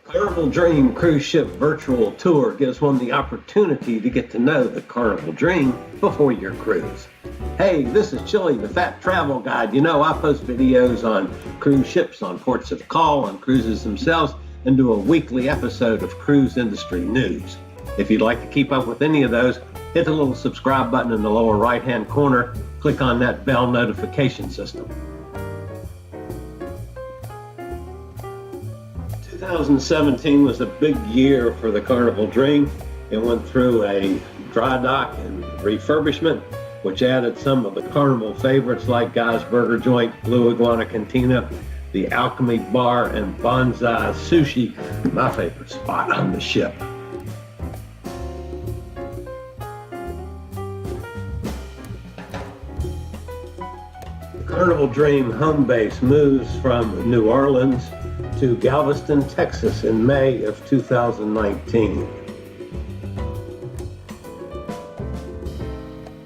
Carnival Dream cruise ship virtual tour gives one the opportunity to get to know the Carnival Dream before your cruise. Hey, this is Chili, the Fat Travel Guide. You know, I post videos on cruise ships, on ports of call, on cruises themselves, and do a weekly episode of cruise industry news. If you'd like to keep up with any of those, hit the little subscribe button in the lower right-hand corner. Click on that bell notification system. 2017 was a big year for the Carnival Dream. It went through a dry dock and refurbishment, which added some of the Carnival favorites like Guy's Burger Joint, Blue Iguana Cantina, the Alchemy Bar, and Bonsai Sushi, my favorite spot on the ship. The Carnival Dream home base moves from New Orleans to Galveston, Texas in May of 2019.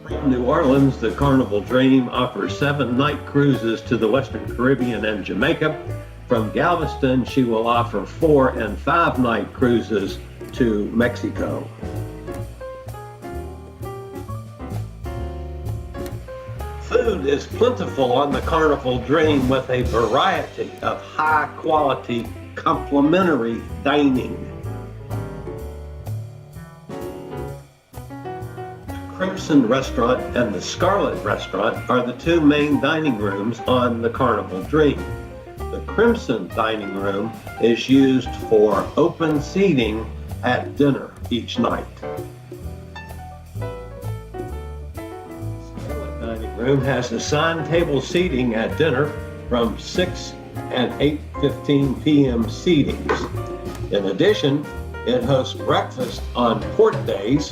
From New Orleans, the Carnival Dream offers 7-night cruises to the Western Caribbean and Jamaica. From Galveston, she will offer 4- and 5-night cruises to Mexico. Food is plentiful on the Carnival Dream with a variety of high-quality, complimentary dining. The Crimson Restaurant and the Scarlett Restaurant are the two main dining rooms on the Carnival Dream. The Crimson dining room is used for open seating at dinner each night. Room has assigned table seating at dinner from 6 and 8:15 p.m. seatings. In addition, it hosts breakfast on port days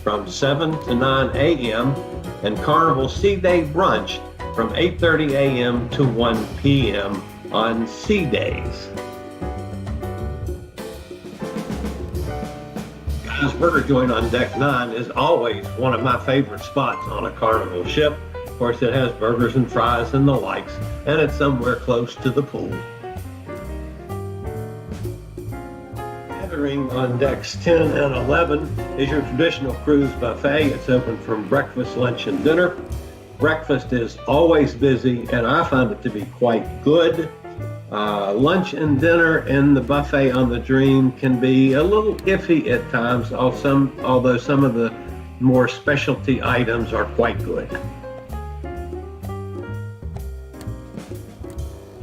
from 7 to 9 a.m. and Carnival Sea Day brunch from 8:30 a.m. to 1 p.m. on sea days. Guy's Burger Joint on Deck 9 is always one of my favorite spots on a Carnival ship. Of course, it has burgers and fries and the likes, and it's somewhere close to the pool. Gathering on decks 10 and 11 is your traditional cruise buffet. It's open from breakfast, lunch, and dinner. Breakfast is always busy, and I find it to be quite good. Lunch and dinner in the buffet on the Dream can be a little iffy at times, although some of the more specialty items are quite good.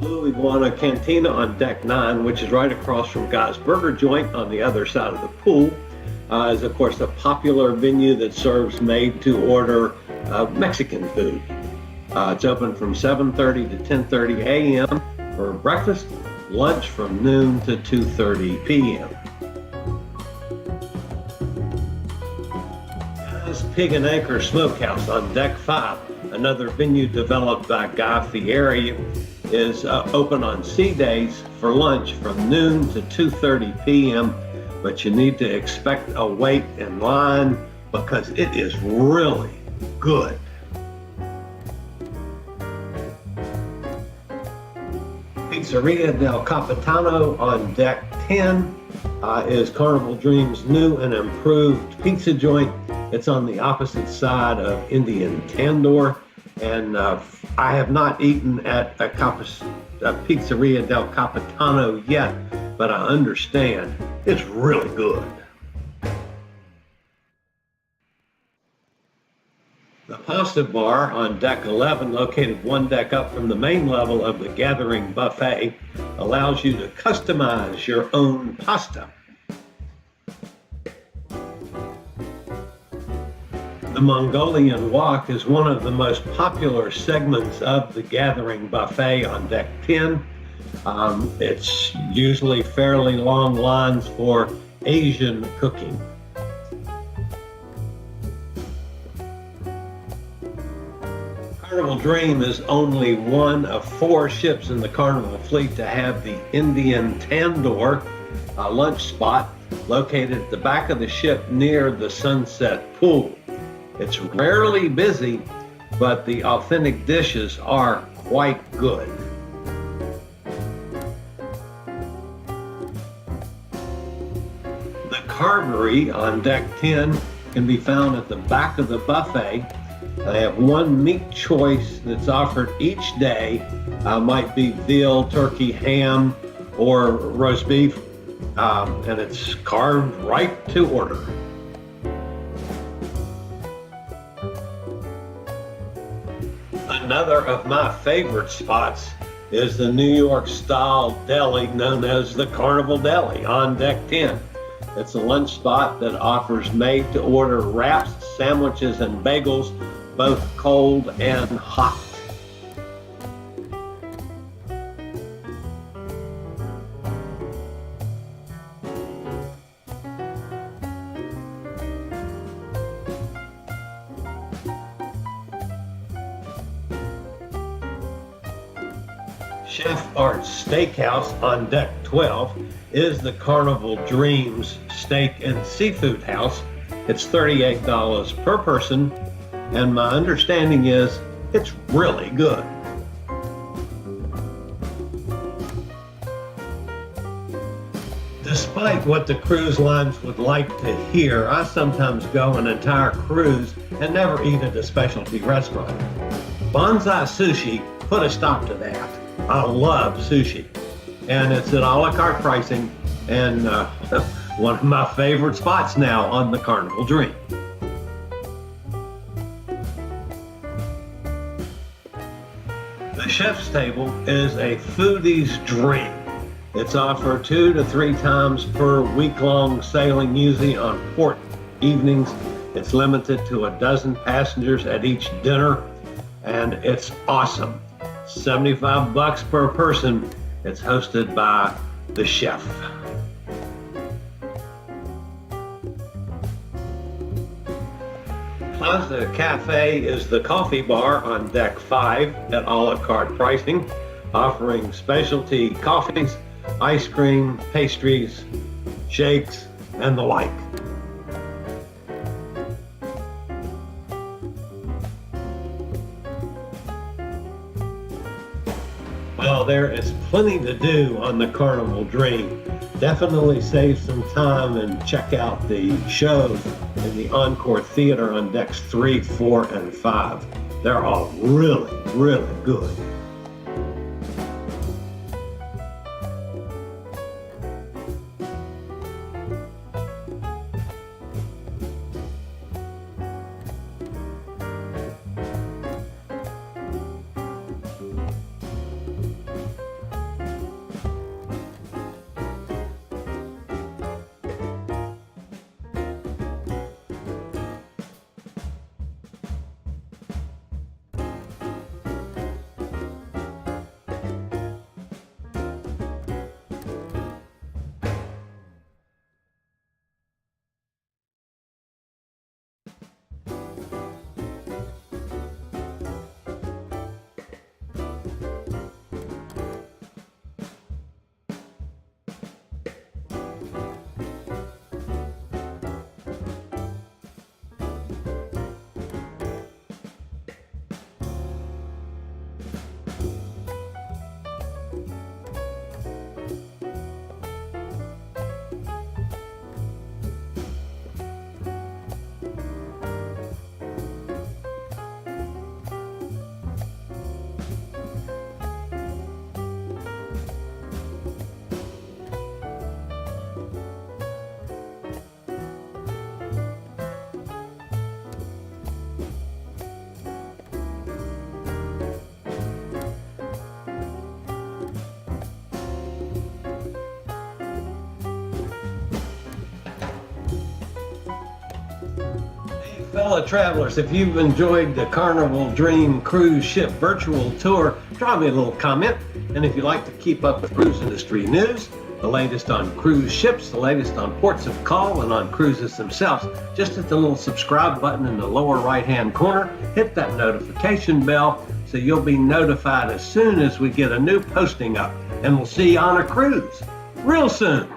Blue Iguana Cantina on Deck 9, which is right across from Guy's Burger Joint on the other side of the pool, is of course a popular venue that serves made-to-order Mexican food. It's open from 7:30 to 10:30 a.m. for breakfast, lunch from noon to 2:30 p.m. Guy's Pig and Anchor Smokehouse on Deck 5, another venue developed by Guy Fieri, is open on sea days for lunch from noon to 2:30 p.m. But you need to expect a wait in line because it is really good. Pizzeria del Capitano on Deck 10 is Carnival Dream's new and improved pizza joint. It's on the opposite side of Indian Tandor. And I have not eaten at a Pizzeria del Capitano yet, but I understand it's really good. The Pasta Bar on Deck 11, located one deck up from the main level of the Gathering Buffet, allows you to customize your own pasta. The Mongolian Wok is one of the most popular segments of the Gathering Buffet on Deck 10. It's usually fairly long lines for Asian cooking. Carnival Dream is only one of 4 ships in the Carnival fleet to have the Indian Tandor lunch spot located at the back of the ship near the Sunset Pool. It's rarely busy, but the authentic dishes are quite good. Carvery on deck 10 can be found at the back of the buffet. I have one meat choice that's offered each day. Might be veal, turkey, ham, or roast beef, and it's carved right to order. Another of my favorite spots is the New York style deli known as the Carnival Deli on deck 10. It's a lunch spot that offers made to order wraps, sandwiches, and bagels, both cold and hot. Chef Art's Steakhouse on deck 12 is the Carnival Dreams Steak and Seafood House. It's $38 per person, and my understanding is it's really good. Despite what the cruise lines would like to hear, I sometimes go an entire cruise and never eat at a specialty restaurant. Bonsai Sushi put a stop to that. I love sushi, and it's at a la carte pricing, and one of my favorite spots now on the Carnival Dream. The chef's table is a foodie's dream. It's offered 2 to 3 times per week-long sailing, usually on port evenings. It's limited to 12 passengers at each dinner, and it's awesome. $75 per person. It's hosted by the chef. Plaza Cafe is the coffee bar on deck 5 at a la carte pricing, offering specialty coffees, ice cream, pastries, shakes, and the like. Well, there is plenty to do on the Carnival Dream. Definitely save some time and check out the shows in the Encore Theater on decks 3, 4, and 5. They're all really, really good. Fellow travelers, if you've enjoyed the Carnival Dream Cruise Ship Virtual Tour, drop me a little comment. And if you'd like to keep up with cruise industry news, the latest on cruise ships, the latest on ports of call, and on cruises themselves, just hit the little subscribe button in the lower right-hand corner, hit that notification bell so you'll be notified as soon as we get a new posting up. And we'll see you on a cruise real soon.